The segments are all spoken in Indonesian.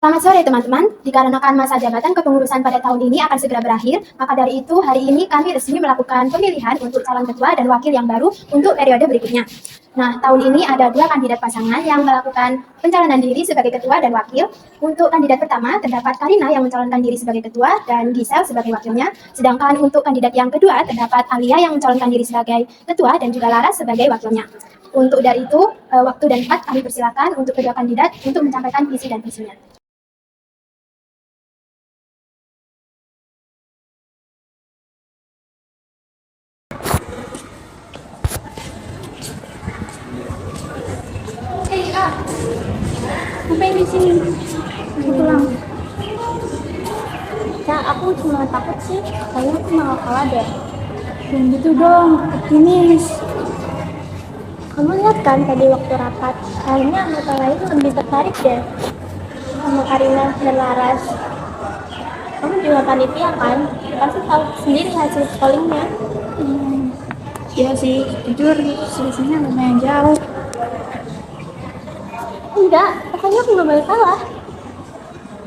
Selamat sore teman-teman, dikarenakan masa jabatan kepengurusan pada tahun ini akan segera berakhir, maka dari itu hari ini kami resmi melakukan pemilihan untuk calon ketua dan wakil yang baru untuk periode berikutnya. Nah, tahun ini ada dua kandidat pasangan yang melakukan pencalonan diri sebagai ketua dan wakil. Untuk kandidat pertama terdapat Karina yang mencalonkan diri sebagai ketua dan Gisel sebagai wakilnya. Sedangkan untuk kandidat yang kedua terdapat Alia yang mencalonkan diri sebagai ketua dan juga Laras sebagai wakilnya. Untuk dari itu, waktu dan tempat kami persilakan untuk kedua kandidat untuk menyampaikan visi dan misinya. Ngapain di sini? Aku pulang. Kak, aku cuma takut sih, kayaknya aku malah kalah deh. Yang gitu dong, optimis. Kamu lihat kan tadi waktu rapat, kayaknya anggota lain lebih tertarik deh sama Karina dan Laras. Kamu juga panitia kan? Pasti tahu sendiri hasil pollingnya. Iya sih, jujur selisihnya lumayan jauh. Enggak, pokoknya aku nggak boleh kalah.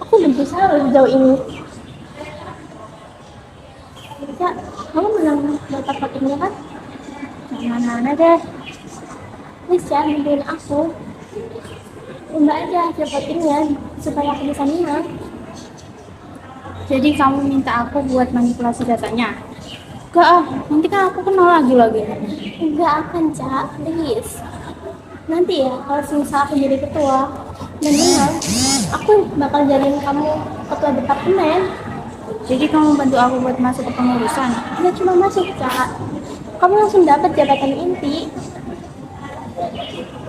Aku udah berusaha loh sejauh ini. Ya, kamu menang data votingnya kan? Mana-mana deh. Please ya, bantuin aku. Mbak aja hasil votingnya supaya aku bisa menang. Jadi kamu minta aku buat manipulasi datanya? Enggak ah, nanti kan aku kenal lagi. Enggak akan, Cak. Please. Nanti ya, kalau misal aku jadi ketua dan menang, aku bakal jadiin kamu ketua departemen. Jadi kamu bantu aku buat masuk ke pengurusan? Nggak cuma masuk, Cak. Kamu langsung dapat jabatan inti.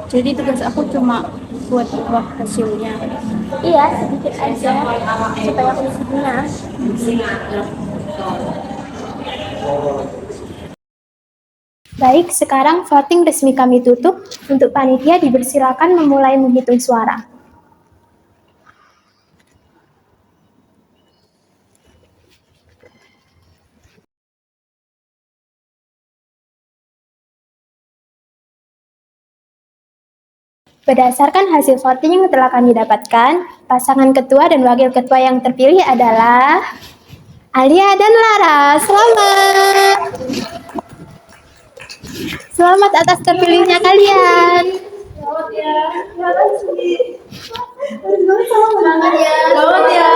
Jadi tugas aku cuma buat ubah hasilnya. Iya, sedikit aja supaya aku bisa menang. Baik, sekarang voting resmi kami tutup. Untuk panitia dipersilakan memulai menghitung suara. Berdasarkan hasil voting yang telah kami dapatkan, pasangan ketua dan wakil ketua yang terpilih adalah Alia dan Lara. Selamat! Selamat atas terpilihnya kalian. Selamat ya. Selamat ya. Selamat ya.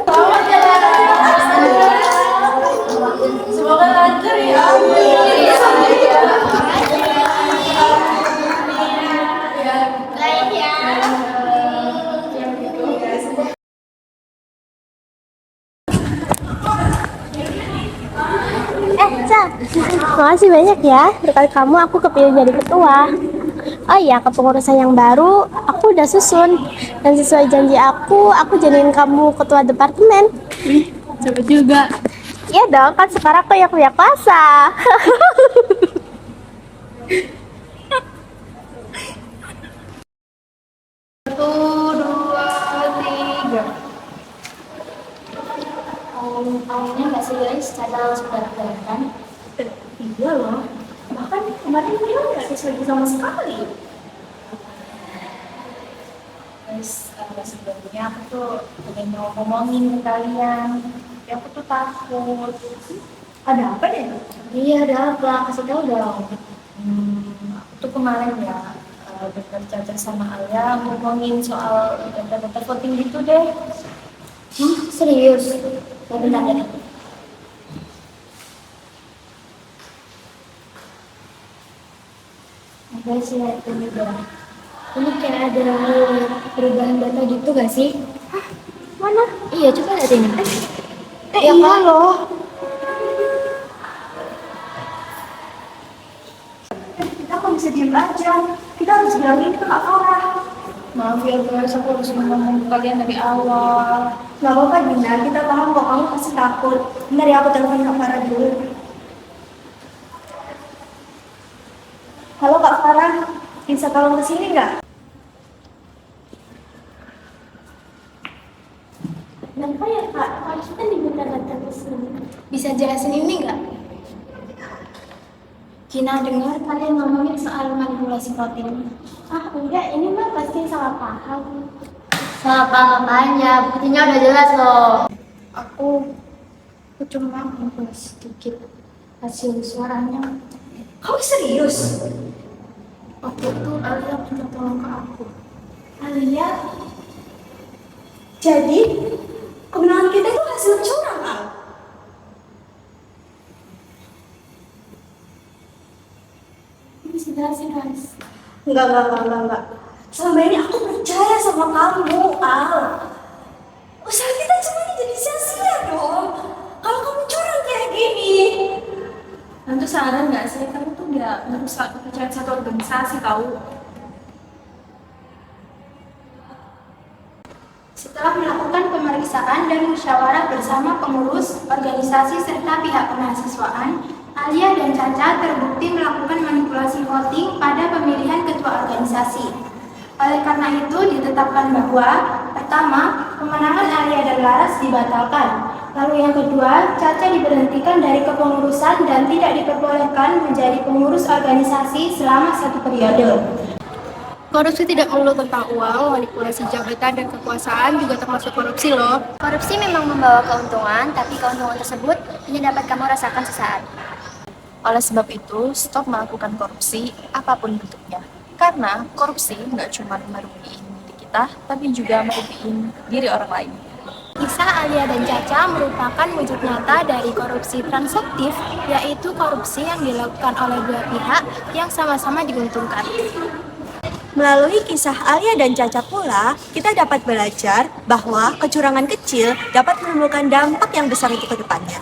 Selamat ya. Semoga lancar ya. Baik ya. Cak, makasih banyak ya. Berkat kamu aku kepilih jadi ketua. Oh iya, kepengurusan yang baru aku udah susun. Dan sesuai janji aku jadiin kamu ketua departemen. Cepet juga. Iya dong, kan sekarang aku yang punya kuasa. Satu, dua, tiga. Awalnya nggak sih guys, cara sudah kelihatan. Iya loh. Bahkan kemarin dia nggak sesuai sama sekali. Guys, sebelumnya aku tuh pengen mau ngomongin ke kalian. Ya aku tuh takut. Ada apa deh? Iya, ada apa? Kasih tahu dong. Aku tuh kemarin ya dengar Caca sama Alia ngomongin soal data-data voting gitu deh. Serius? Ya benar ya. Ada sih itu juga. Ini kayak ada perubahan data gitu gak sih? Mana? Iya, coba lihat ini. Iya kan? loh. Kita kok bisa diem aja? Kita harus bilang ini ke Kak Farah. Maaf ya guys, aku harus ngomong ke kalian dari awal. Gak apa-apa Dina, kita paham kok kamu pasti takut. Bentar ya, aku telepon Kak Farah dulu. Halo Kak Farah, bisa tolong kesini nggak? Kenapa ya Kak? Kalau kita diminta datang ke sini. Bisa jelasin ini nggak? Kina dengar kalian ngomongin soal manipulasi voting. Ah enggak, ini mah pasti salah paham. Ngapa-ngapainnya, buktinya udah jelas loh. Aku cuma ngobrol sedikit hasil suaranya. Kamu serius? Waktu itu Alia minta tolong ke aku. Alia? Jadi, kemenangan kita itu hasil curang, Al? Bisa jelasin, guys. Enggak. Selama ini aku percaya sama kamu, Al. Usaha kita cuma jadi sia-sia dong. Kalau kamu curang kayak gini. Tentu sadar nggak sih, kamu tuh nggak merusak kepercayaan satu organisasi tahu. Setelah melakukan pemeriksaan dan musyawarah bersama pengurus, organisasi serta pihak kemahasiswaan, Alia dan Caca terbukti melakukan manipulasi voting pada pemilihan ketua organisasi. Oleh karena itu ditetapkan bahwa pertama, kemenangan Alia dan Laras dibatalkan. Lalu yang kedua, Caca diberhentikan dari kepengurusan dan tidak diperbolehkan menjadi pengurus organisasi selama 1 periode. Korupsi tidak melulu tentang uang, manipulasi jabatan dan kekuasaan juga termasuk korupsi loh. Korupsi memang membawa keuntungan, tapi keuntungan tersebut hanya dapat kamu rasakan sesaat. Oleh sebab itu, stop melakukan korupsi apapun bentuknya. Karena korupsi nggak cuma merugikan diri kita, tapi juga merugikan diri orang lain. Kisah Alia dan Caca merupakan wujud nyata dari korupsi transaktif, yaitu korupsi yang dilakukan oleh dua pihak yang sama-sama diuntungkan. Melalui kisah Alia dan Caca pula, kita dapat belajar bahwa kecurangan kecil dapat menimbulkan dampak yang besar untuk ke depannya.